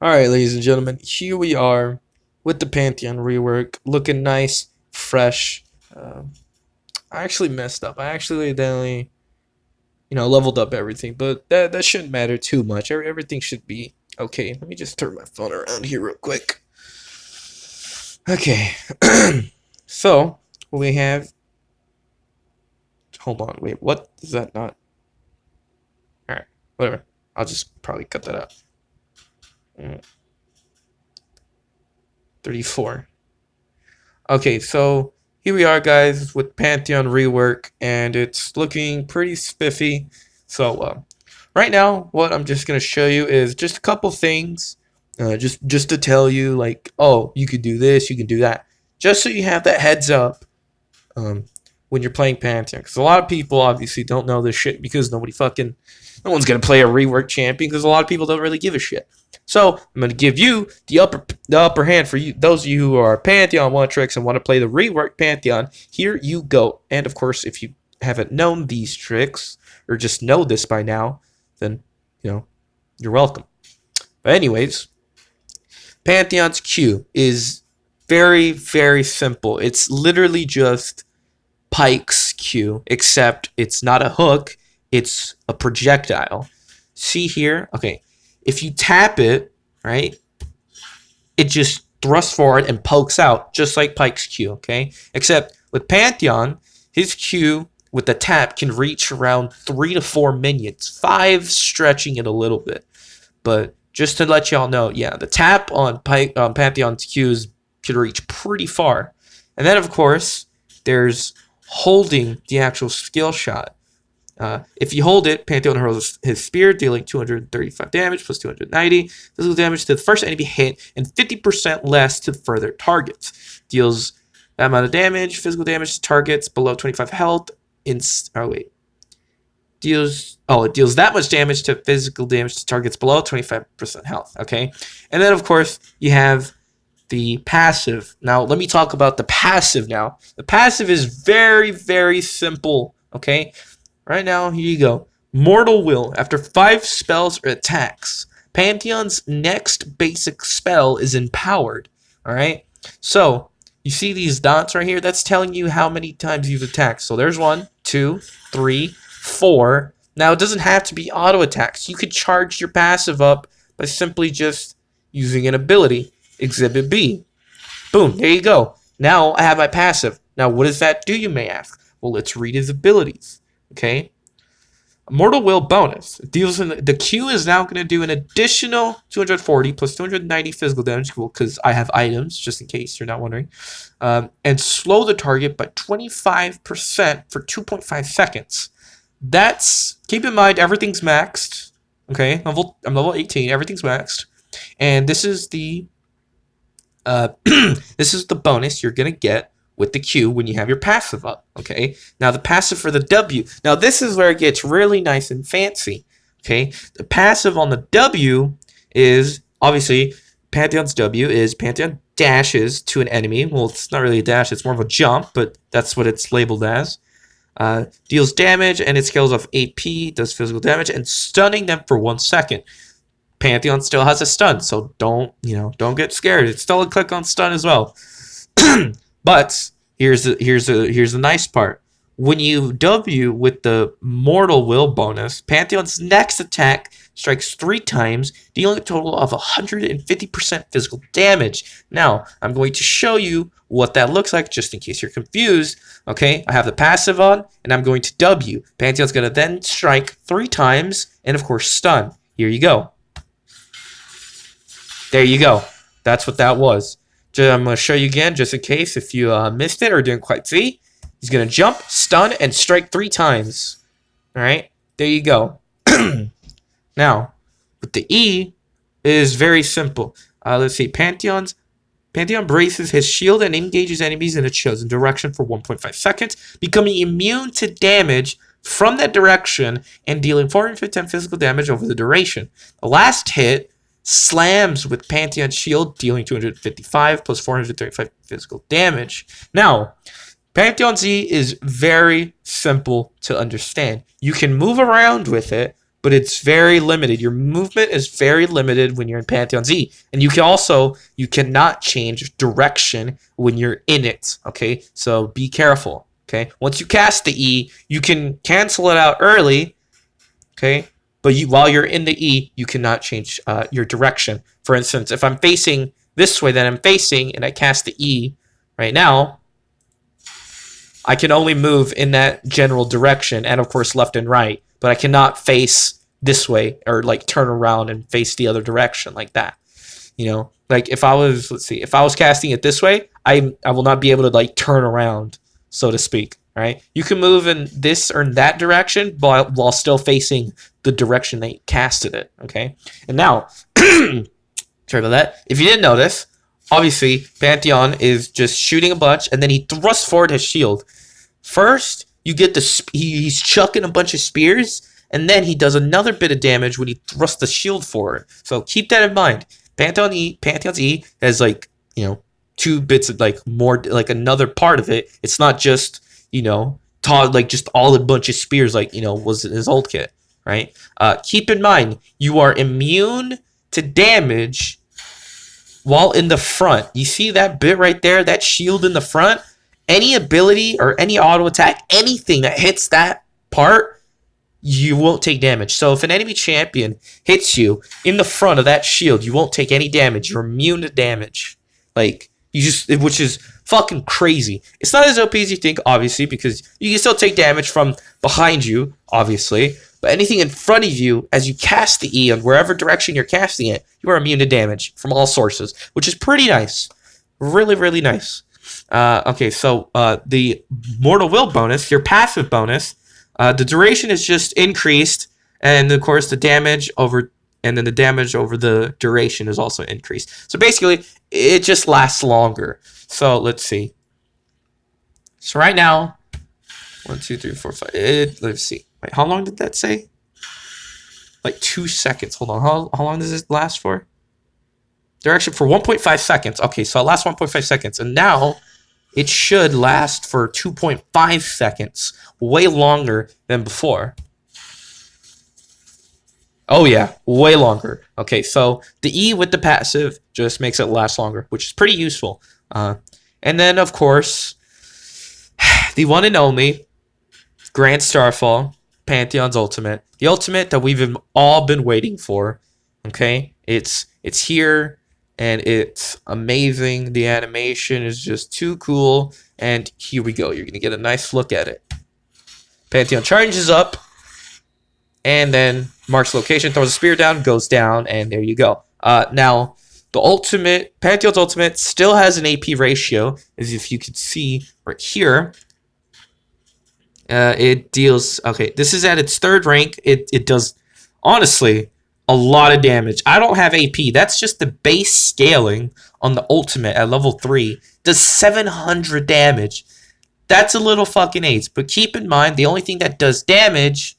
Alright, ladies and gentlemen, here we are with the Pantheon rework, looking nice, fresh. I actually messed up. I accidentally, leveled up everything, but that shouldn't matter too much. Everything should be okay. Let me just turn my phone around here real quick. Okay, so we have. Hold on, wait, what is that not? Alright, whatever. I'll just probably cut that out. 34. Okay, so here we are, guys, with Pantheon rework, and it's looking pretty spiffy. So, right now, what I'm just gonna show you is just a couple things, just to tell you, like, oh, you could do this, you can do that, just so you have that heads up, when you're playing Pantheon. Because a lot of people obviously don't know this shit because no one's gonna play a rework champion because a lot of people don't really give a shit. So I'm gonna give you the upper hand for you, those of you who are Pantheon one tricks and want to play the rework Pantheon. Here you go. And of course, if you haven't known these tricks or just know this by now, then you're welcome. But anyways, Pantheon's Q is very, very simple. It's literally just Pike's Q, except it's not a hook, it's a projectile. See here? Okay. If you tap it, right, it just thrusts forward and pokes out, just like Pike's Q, okay? Except with Pantheon, his Q with the tap can reach around 3 to 4 minions, 5 stretching it a little bit. But just to let y'all know, yeah, the tap on Pantheon's Qs can reach pretty far. And then, of course, there's holding the actual skill shot. If you hold it, Pantheon hurls his spear, dealing 235 damage plus 290 physical damage to the first enemy hit and 50% less to further targets. Deals that amount of damage, physical damage to targets below 25 health. It deals that much damage to physical damage to targets below 25% health. Okay, and then of course you have the passive. Now let me talk about the passive now. The passive is very, very simple. Okay. Right now, here you go. Mortal Will. After 5 spells or attacks, Pantheon's next basic spell is empowered. Alright? So, you see these dots right here? That's telling you how many times you've attacked. So there's 1, 2, 3, 4. Now, it doesn't have to be auto attacks. You could charge your passive up by simply just using an ability. Exhibit B. Boom, there you go. Now, I have my passive. Now, what does that do, you may ask? Well, let's read his abilities. Okay, Mortal Will bonus. It deals in the Q is now going to do an additional 240 plus 290 physical damage, cool, because I have items, just in case you're not wondering, and slow the target by 25% for 2.5 seconds. That's, keep in mind, everything's maxed. Okay, I'm level 18, everything's maxed, and this is the this is the bonus you're going to get with the Q when you have your passive up, okay? Now, the passive for the W. Now, this is where it gets really nice and fancy, okay? The passive on the W is, obviously, Pantheon's W is Pantheon dashes to an enemy. Well, it's not really a dash. It's more of a jump, but that's what it's labeled as. Deals damage, and it scales off AP, does physical damage, and stunning them for 1 second. Pantheon still has a stun, so don't get scared. It's still a click on stun as well. But here's the nice part. When you W with the Mortal Will bonus, Pantheon's next attack strikes 3 times, dealing a total of 150% physical damage. Now, I'm going to show you what that looks like, just in case you're confused. Okay, I have the passive on, and I'm going to W. Pantheon's going to then strike 3 times, and of course stun. Here you go. There you go. That's what that was. I'm going to show you again, just in case if you missed it or didn't quite see. He's going to jump, stun, and strike 3 times. Alright, there you go. Now, with the E, it is very simple. Let's see, Pantheon braces his shield and engages enemies in a chosen direction for 1.5 seconds, becoming immune to damage from that direction and dealing 410 physical damage over the duration. The last hit slams with Pantheon shield, dealing 255 plus 435 physical damage. Now, Pantheon Z is very simple to understand. You can move around with it, but it's very limited. Your movement is very limited when you're in Pantheon Z. And you cannot change direction when you're in it, okay? So be careful, okay? Once you cast the E, you can cancel it out early, okay? But while you're in the E, you cannot change your direction. For instance, if I'm facing this way that I'm facing and I cast the E right now, I can only move in that general direction and, of course, left and right. But I cannot face this way or, like, turn around and face the other direction like that. You know? Like, if I was, if I was casting it this way, I will not be able to, like, turn around, so to speak. Right? You can move in this or in that direction while still facing the direction that you casted it. Okay? And now, sorry about that. If you didn't notice, obviously, Pantheon is just shooting a bunch, and then he thrusts forward his shield. First, you get he's chucking a bunch of spears, and then he does another bit of damage when he thrusts the shield forward. So keep that in mind. Pantheon's E has, like, you know, 2 bits of, like, more, like, another part of it. It's not just, you know, like, just all a bunch of spears, like, you know, was his old kit, right? Keep in mind, you are immune to damage while in the front. You see that bit right there, that shield in the front? Any ability or any auto attack, anything that hits that part, you won't take damage. So if an enemy champion hits you in the front of that shield, you won't take any damage. You're immune to damage. Like, which is fucking crazy. It's not as OP as you think, obviously, because you can still take damage from behind you, obviously. But anything in front of you, as you cast the E on wherever direction you're casting it, you are immune to damage from all sources, which is pretty nice. Really, really nice. Okay, so the Mortal Will bonus, your passive bonus, the duration is just increased, and of course the damage over, and then the damage over the duration is also increased. So basically, it just lasts longer. So let's see. So right now, 1, 2, 3, 4, 5. Let's see. Wait, how long did that say? Like 2 seconds. Hold on. How long does it last for? Direction for 1.5 seconds. Okay, so it lasts 1.5 seconds, and now it should last for 2.5 seconds, way longer than before. Oh yeah, way longer. Okay, so the E with the passive just makes it last longer, which is pretty useful. And then, of course, the one and only Grand Starfall, Pantheon's ultimate. The ultimate that we've all been waiting for. Okay, it's here. And it's amazing. The animation is just too cool. And here we go. You're going to get a nice look at it. Pantheon charges up. And then marks location, throws a spear down, goes down. And there you go. Now, the ultimate, Pantheon's ultimate still has an AP ratio. As if you could see right here. It deals... Okay, this is at its 3rd rank. It does, honestly, a lot of damage. I don't have AP. That's just the base scaling on the ultimate at level 3. Does 700 damage. That's a little fucking ace. But keep in mind, the only thing that does damage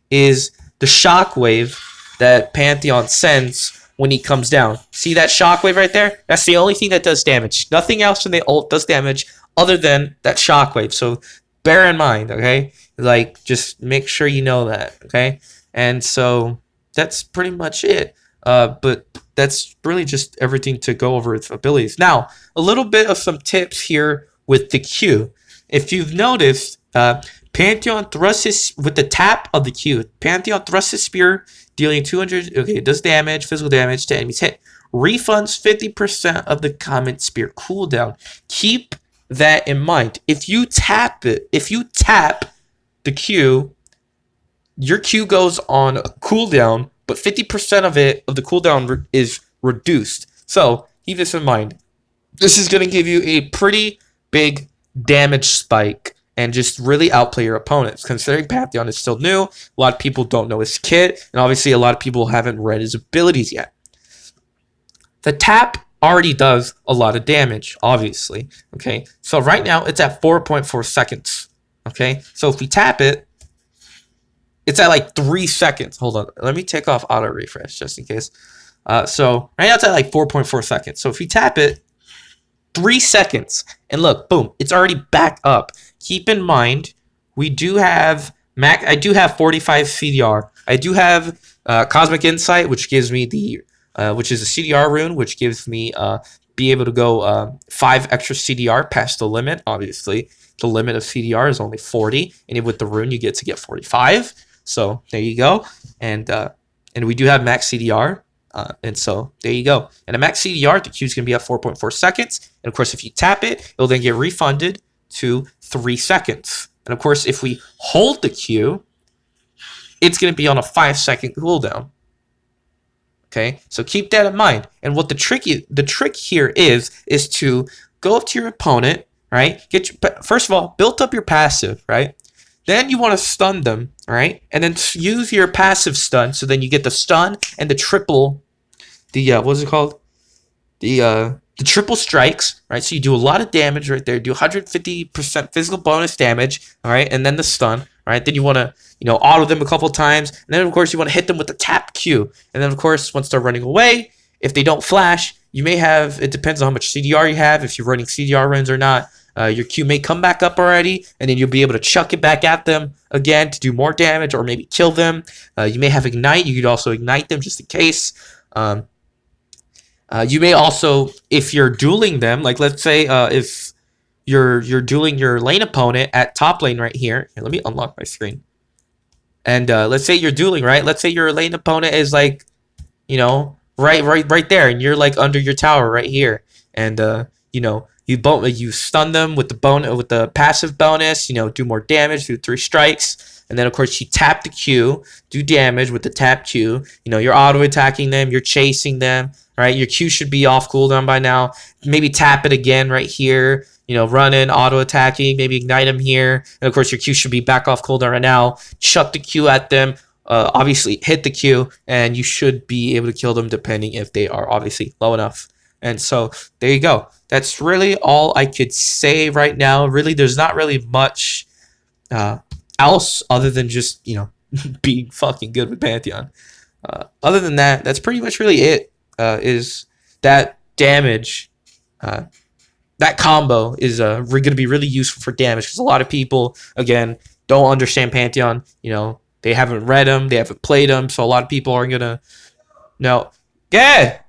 is the shockwave that Pantheon sends when he comes down. See that shockwave right there? That's the only thing that does damage. Nothing else in the ult does damage other than that shockwave. So bear in mind, okay? Like, just make sure you know that, okay? And so that's pretty much it. But that's really just everything to go over with abilities. Now, a little bit of some tips here with the Q. If you've noticed, Pantheon thrusts his, with the tap of the Q, Pantheon thrusts his spear, dealing 200, okay, it does damage, physical damage to enemies hit. Refunds 50% of the common spear cooldown. Keep that in mind. If you tap the Q, your Q goes on a cooldown, but 50% of the cooldown is reduced. So keep this in mind. This is going to give you a pretty big damage spike and just really outplay your opponents. Considering Pantheon is still new, a lot of people don't know his kit, and obviously a lot of people haven't read his abilities yet. The tap already does a lot of damage, obviously. Okay, so right now it's at 4.4 seconds. Okay, so if we tap it, it's at like 3 seconds. Hold on, let me take off auto refresh just in case. So right now it's at like 4.4 seconds. So if we tap it, 3 seconds, and look, boom, it's already back up. Keep in mind, we do have I do have 45 CDR. I do have Cosmic Insight, which gives me the which is a CDR rune, which gives me be able to go 5 extra CDR past the limit. Obviously, the limit of CDR is only 40, and with the rune, you get to get 45. So there you go, and we do have max CDR. And so there you go. And a max CDR, the Q is going to be at 4.4 seconds. And of course, if you tap it, it'll then get refunded to 3 seconds. And of course, if we hold the Q, it's going to be on a 5-second cooldown. Okay, so keep that in mind. And what the trick here is to go up to your opponent, right? First of all, build up your passive, right? Then you want to stun them, right? And then use your passive stun, so then you get the stun and the triple, what's it called? The triple strikes, right? So you do a lot of damage right there. Do 150% physical bonus damage, all right? And then the stun, right? Then you want to, auto them a couple times. And then, of course, you want to hit them with the tap Q. And then, of course, once they're running away, if they don't flash, you may have, it depends on how much CDR you have, if you're running CDR runs or not. Your Q may come back up already, and then you'll be able to chuck it back at them again to do more damage or maybe kill them. You may have Ignite. You could also Ignite them just in case. You may also, if you're dueling them, like let's say if you're dueling your lane opponent at top lane right here. Here, let me unlock my screen. And let's say you're dueling, right? Let's say your lane opponent is like, right there, and you're like under your tower right here, and you stun them with the passive bonus, do more damage through 3 strikes, and then of course you tap the Q, do damage with the tap Q. You're auto attacking them, you're chasing them, right? Your Q should be off cooldown by now. Maybe tap it again right here. Run in, auto attacking, maybe ignite them here. And of course, your Q should be back off cooldown right now. Chuck the Q at them. Obviously, hit the Q, and you should be able to kill them depending if they are obviously low enough. And so, there you go. That's really all I could say right now. Really, there's not really much else other than just, being fucking good with Pantheon. Other than that, that's pretty much really it. Is that damage... that combo is going to be really useful for damage because a lot of people, again, don't understand Pantheon. They haven't read them, they haven't played them, so a lot of people are going to, yeah.